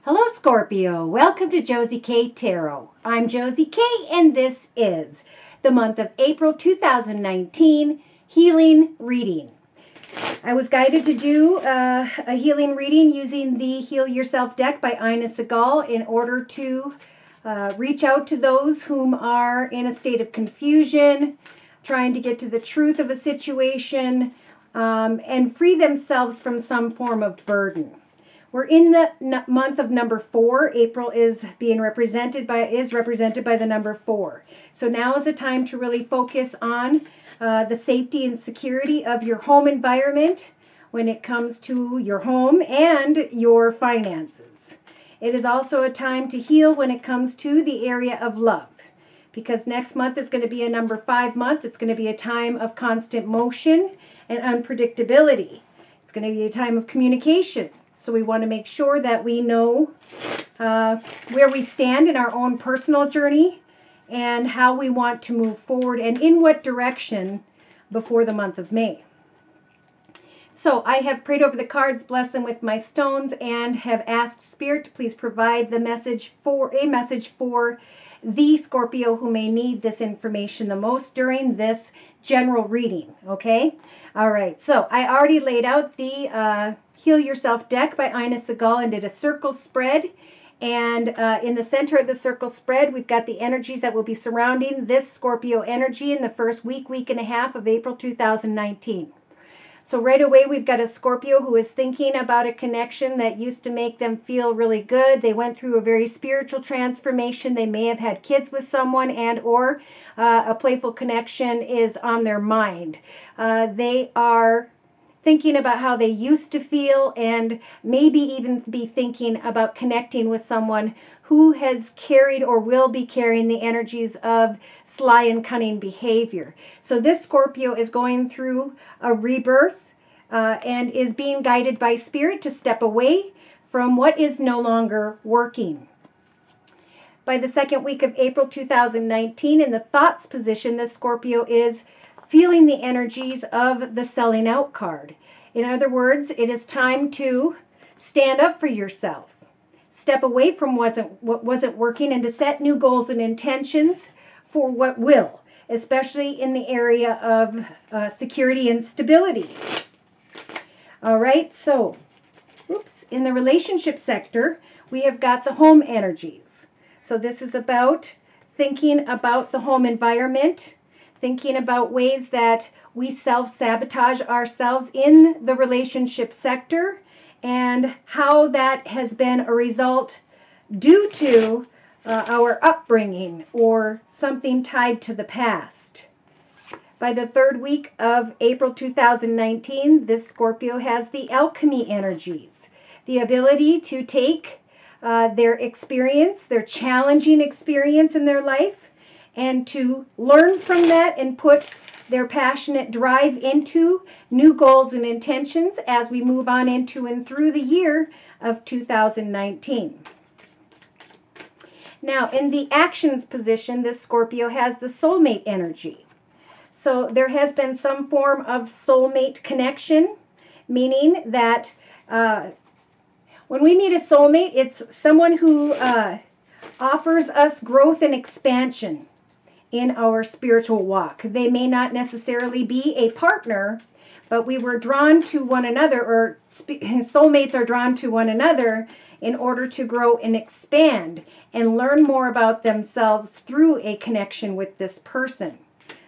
Hello, Scorpio. Welcome to Josie K Tarot. I'm Josie K, and this is the month of April 2019 healing reading. I was guided to do a healing reading using the Heal Yourself deck by Ina Segal in order to reach out to those whom are in a state of confusion, trying to get to the truth of a situation, and free themselves from some form of burden. We're in the month of number 4. April is represented by the number 4. So now is a time to really focus on the safety and security of your home environment when it comes to your home and your finances. It is also a time to heal when it comes to the area of love, because next month is going to be a number 5 month. It's going to be a time of constant motion and unpredictability. It's going to be a time of communication. So we want to make sure that we know where we stand in our own personal journey and how we want to move forward and in what direction before the month of May. So I have prayed over the cards, blessed them with my stones, and have asked Spirit to please provide a message for the Scorpio who may need this information the most during this general reading. Okay? All right. So I already laid out the Heal Yourself deck by Ina Segal and did a circle spread. And in the center of the circle spread, we've got the energies that will be surrounding this Scorpio energy in the first week and a half of April 2019. So right away, we've got a Scorpio who is thinking about a connection that used to make them feel really good. They went through a very spiritual transformation. They may have had kids with someone, and or a playful connection is on their mind. They are thinking about how they used to feel, and maybe even be thinking about connecting with someone who has carried or will be carrying the energies of sly and cunning behavior. So this Scorpio is going through a rebirth and is being guided by Spirit to step away from what is no longer working. By the second week of April 2019, in the thoughts position, this Scorpio is feeling the energies of the selling out card. In other words, it is time to stand up for yourself, step away from what wasn't working, and to set new goals and intentions for what will, especially in the area of security and stability. All right, so in the relationship sector, we have got the home energies. So this is about thinking about the home environment, thinking about ways that we self-sabotage ourselves in the relationship sector, and how that has been a result due to our upbringing or something tied to the past. By the third week of April 2019, this Scorpio has the alchemy energies, the ability to take their experience, their challenging experience in their life, and to learn from that and put their passionate drive into new goals and intentions as we move on into and through the year of 2019. Now, in the actions position, this Scorpio has the soulmate energy. So there has been some form of soulmate connection, meaning that when we meet a soulmate, it's someone who offers us growth and expansion in our spiritual walk. They may not necessarily be a partner, but we were drawn to one another, or soulmates are drawn to one another in order to grow and expand and learn more about themselves through a connection with this person.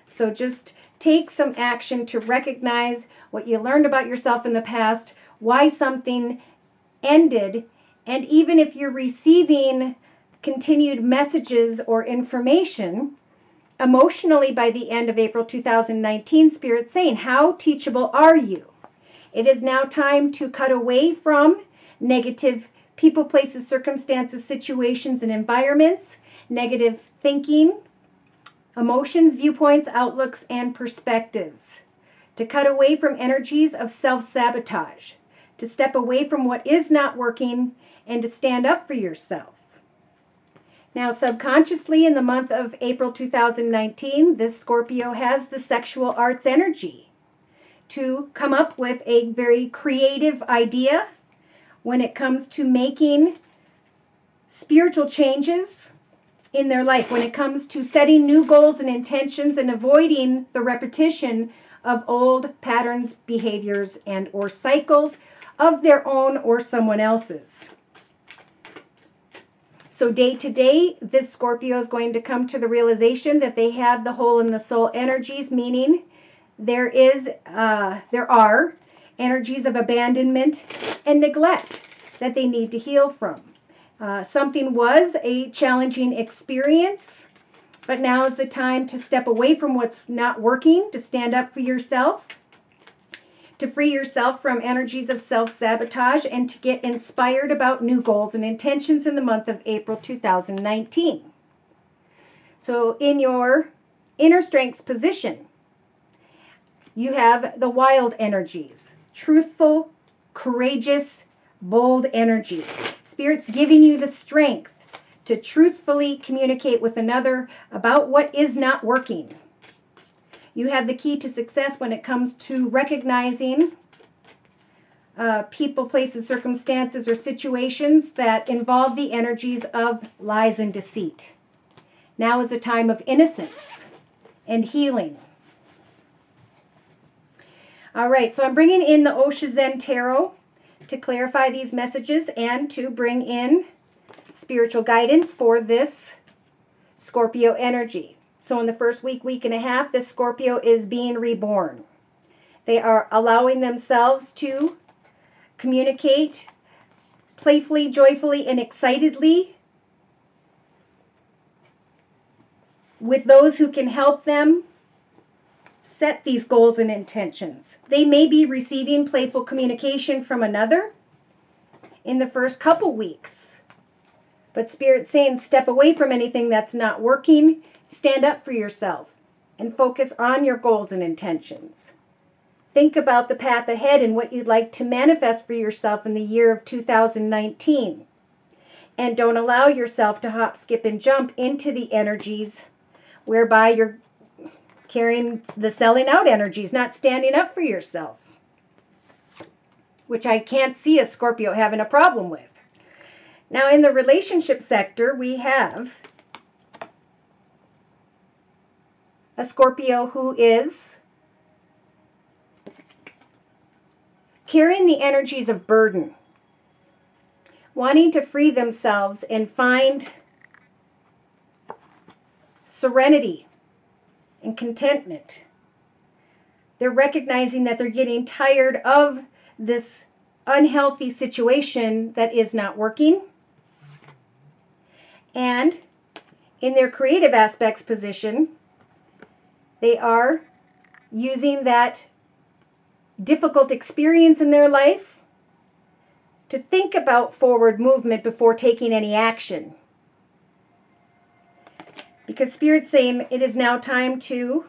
So just take some action to recognize what you learned about yourself in the past, why something ended, and even if you're receiving continued messages or information, emotionally, by the end of April 2019, Spirit's saying, how teachable are you? It is now time to cut away from negative people, places, circumstances, situations, and environments, negative thinking, emotions, viewpoints, outlooks, and perspectives. To cut away from energies of self-sabotage, to step away from what is not working, and to stand up for yourself. Now, subconsciously, in the month of April 2019, this Scorpio has the sexual arts energy to come up with a very creative idea when it comes to making spiritual changes in their life when it comes to setting new goals and intentions and avoiding the repetition of old patterns, behaviors, and or cycles of their own or someone else's. So day to day, this Scorpio is going to come to the realization that they have the whole in the soul energies, meaning there are energies of abandonment and neglect that they need to heal from. Something was a challenging experience, but now is the time to step away from what's not working, to stand up for yourself, to free yourself from energies of self-sabotage, and to get inspired about new goals and intentions in the month of April 2019. So in your inner strengths position, you have the wild energies, truthful, courageous, bold energies. Spirit's giving you the strength to truthfully communicate with another about what is not working. You have the key to success when it comes to recognizing people, places, circumstances, or situations that involve the energies of lies and deceit. Now is a time of innocence and healing. All right, so I'm bringing in the Oshizen Tarot to clarify these messages and to bring in spiritual guidance for this Scorpio energy. So in the first week and a half, this Scorpio is being reborn. They are allowing themselves to communicate playfully, joyfully, and excitedly with those who can help them set these goals and intentions. They may be receiving playful communication from another in the first couple weeks. But Spirit's saying step away from anything that's not working, stand up for yourself, and focus on your goals and intentions. Think about the path ahead and what you'd like to manifest for yourself in the year of 2019. And don't allow yourself to hop, skip, and jump into the energies whereby you're carrying the selling out energies, not standing up for yourself, which I can't see a Scorpio having a problem with. Now, in the relationship sector, we have a Scorpio who is carrying the energies of burden, wanting to free themselves and find serenity and contentment. They're recognizing that they're getting tired of this unhealthy situation that is not working. And in their creative aspects position, they are using that difficult experience in their life to think about forward movement before taking any action. Because Spirit's saying it is now time to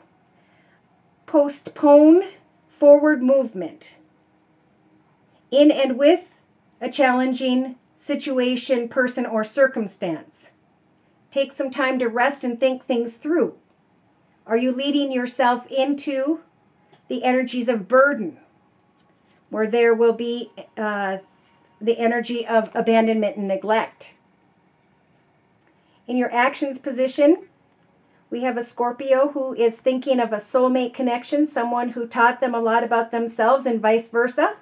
postpone forward movement in and with a challenging situation, person, or circumstance. Take some time to rest and think things through. Are you leading yourself into the energies of burden, where there will be the energy of abandonment and neglect? In your actions position, we have a Scorpio who is thinking of a soulmate connection, someone who taught them a lot about themselves and vice versa.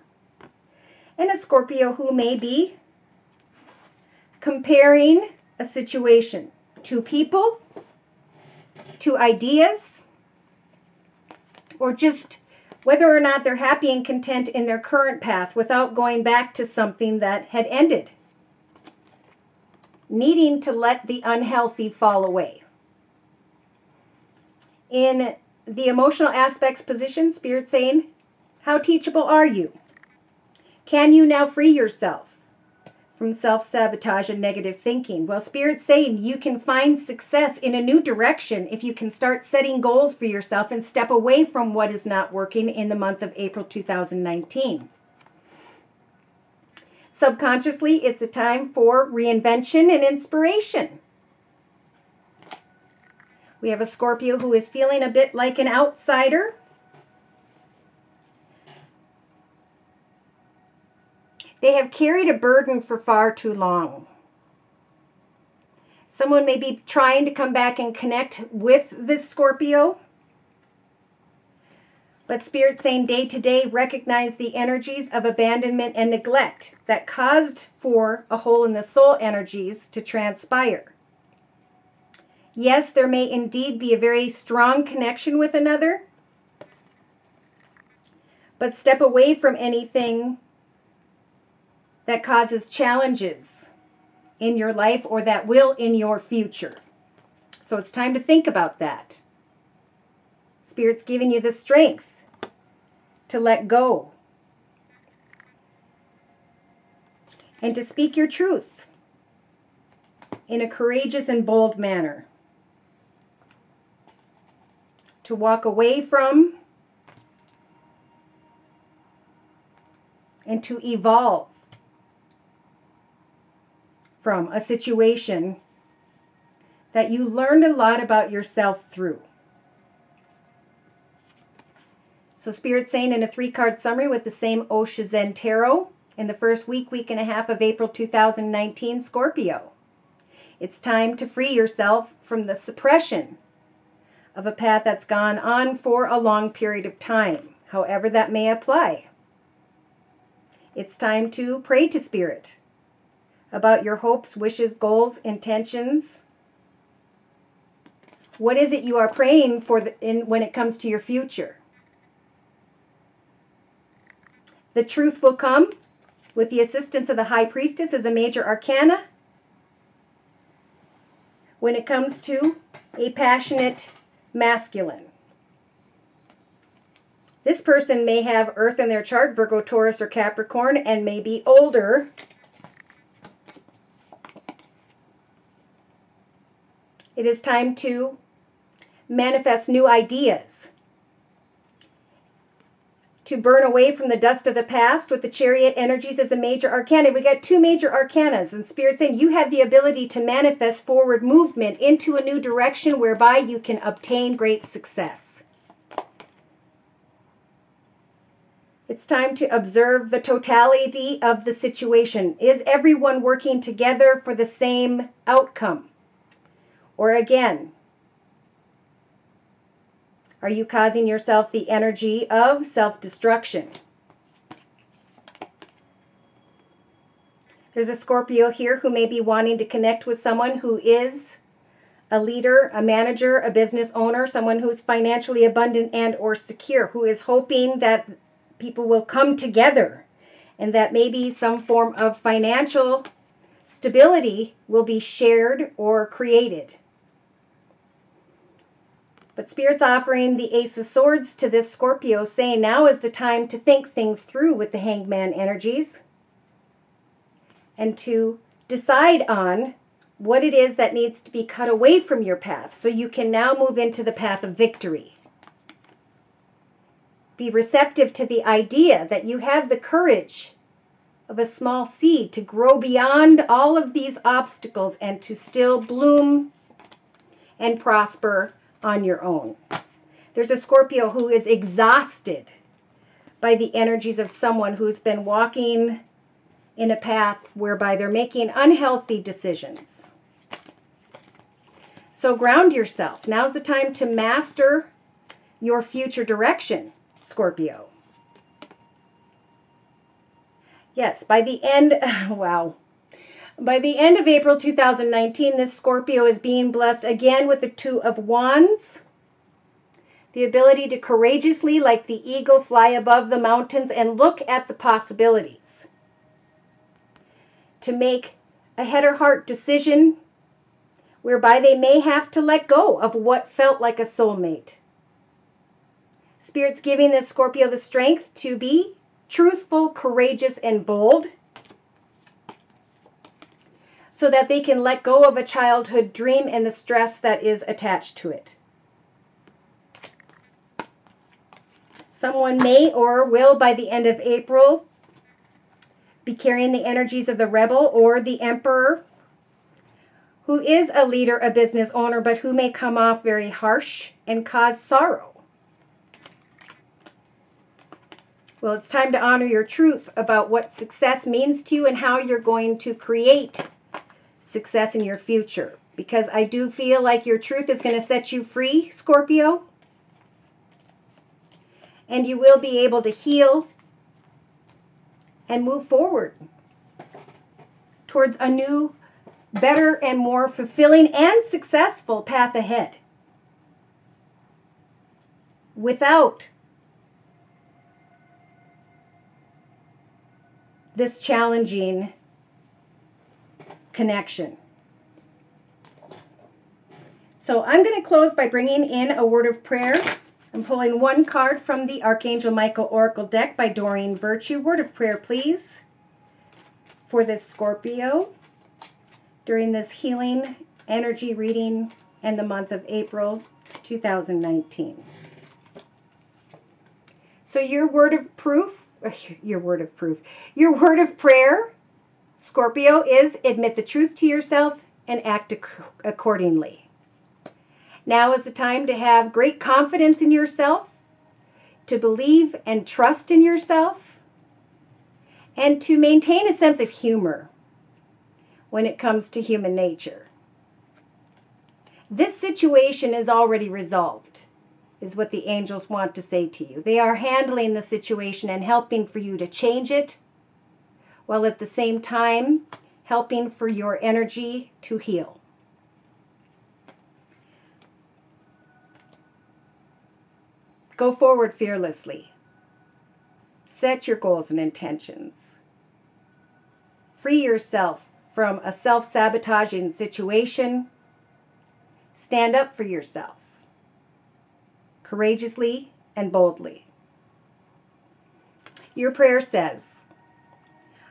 And a Scorpio who may be comparing a situation to people, to ideas, or just whether or not they're happy and content in their current path without going back to something that had ended. Needing to let the unhealthy fall away. In the emotional aspects position, Spirit saying, how teachable are you? Can you now free yourself from self-sabotage and negative thinking? Well, Spirit's saying you can find success in a new direction if you can start setting goals for yourself and step away from what is not working in the month of April 2019. Subconsciously, it's a time for reinvention and inspiration. We have a Scorpio who is feeling a bit like an outsider. They have carried a burden for far too long. Someone may be trying to come back and connect with this Scorpio. But Spirit's saying day to day, recognize the energies of abandonment and neglect that caused for a hole in the soul energies to transpire. Yes, there may indeed be a very strong connection with another, but step away from anything that causes challenges in your life or that will in your future. So it's time to think about that. Spirit's giving you the strength to let go and to speak your truth in a courageous and bold manner. To walk away from and to evolve from a situation that you learned a lot about yourself through. So Spirit's saying in a 3-card summary with the same Oshizen Tarot, in the first week and a half of April 2019, Scorpio, it's time to free yourself from the suppression of a path that's gone on for a long period of time, however that may apply. It's time to pray to Spirit about your hopes, wishes, goals, intentions. What is it you are praying for when it comes to your future? The truth will come with the assistance of the High Priestess as a major arcana when it comes to a passionate masculine. This person may have Earth in their chart, Virgo, Taurus, or Capricorn, and may be older. It is time to manifest new ideas, to burn away from the dust of the past with the Chariot energies as a major arcana. We got 2 major arcanas, and Spirit saying you have the ability to manifest forward movement into a new direction whereby you can obtain great success. It's time to observe the totality of the situation. Is everyone working together for the same outcome? Or again, are you causing yourself the energy of self-destruction? There's a Scorpio here who may be wanting to connect with someone who is a leader, a manager, a business owner, someone who's financially abundant and or secure, who is hoping that people will come together and that maybe some form of financial stability will be shared or created. But Spirit's offering the Ace of Swords to this Scorpio, saying now is the time to think things through with the Hangman energies and to decide on what it is that needs to be cut away from your path so you can now move into the path of victory. Be receptive to the idea that you have the courage of a small seed to grow beyond all of these obstacles and to still bloom and prosper on your own. There's a Scorpio who is exhausted by the energies of someone who's been walking in a path whereby they're making unhealthy decisions. So ground yourself. Now's the time to master your future direction, Scorpio. Yes, by the end, wow. By the end of April 2019, this Scorpio is being blessed again with the 2 of Wands. The ability to courageously, like the eagle, fly above the mountains and look at the possibilities. To make a head or heart decision whereby they may have to let go of what felt like a soulmate. Spirit's giving this Scorpio the strength to be truthful, courageous, and bold, so that they can let go of a childhood dream and the stress that is attached to it. Someone may or will, by the end of April, be carrying the energies of the Rebel or the Emperor, who is a leader, a business owner, but who may come off very harsh and cause sorrow. Well, it's time to honor your truth about what success means to you and how you're going to create success in your future. because I do feel like your truth is going to set you free, Scorpio. And you will be able to heal and move forward towards a new, better, and more fulfilling and successful path ahead. Without this challenging connection. So I'm going to close by bringing in a word of prayer. I'm pulling one card from the Archangel Michael Oracle deck by Doreen Virtue. Word of prayer, please, for this Scorpio during this healing energy reading and the month of April 2019. So your word of prayer, Scorpio, is admit the truth to yourself and act accordingly. Now is the time to have great confidence in yourself, to believe and trust in yourself, and to maintain a sense of humor when it comes to human nature. This situation is already resolved, is what the angels want to say to you. They are handling the situation and helping for you to change it, while at the same time helping for your energy to heal. Go forward fearlessly. Set your goals and intentions. Free yourself from a self-sabotaging situation. Stand up for yourself, courageously and boldly. Your prayer says,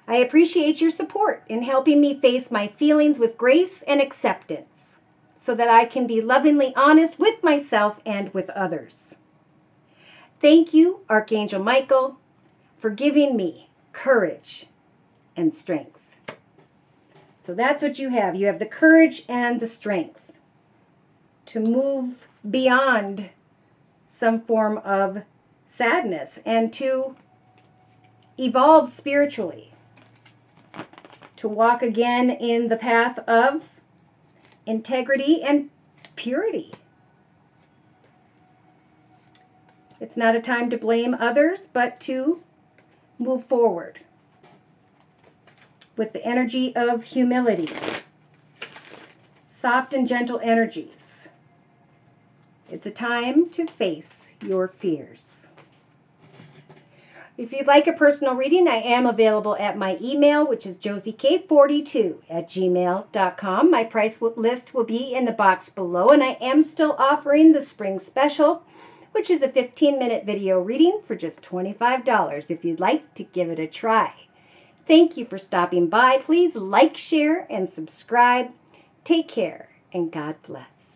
I appreciate your support in helping me face my feelings with grace and acceptance, so that I can be lovingly honest with myself and with others. Thank you, Archangel Michael, for giving me courage and strength. So that's what you have. You have the courage and the strength to move beyond some form of sadness and to evolve spiritually, to walk again in the path of integrity and purity. It's not a time to blame others, but to move forward with the energy of humility, soft and gentle energies. It's a time to face your fears. If you'd like a personal reading, I am available at my email, which is josiek42@gmail.com. My price list will be in the box below, and I am still offering the spring special, which is a 15-minute video reading for just $25 if you'd like to give it a try. Thank you for stopping by. Please like, share, and subscribe. Take care, and God bless.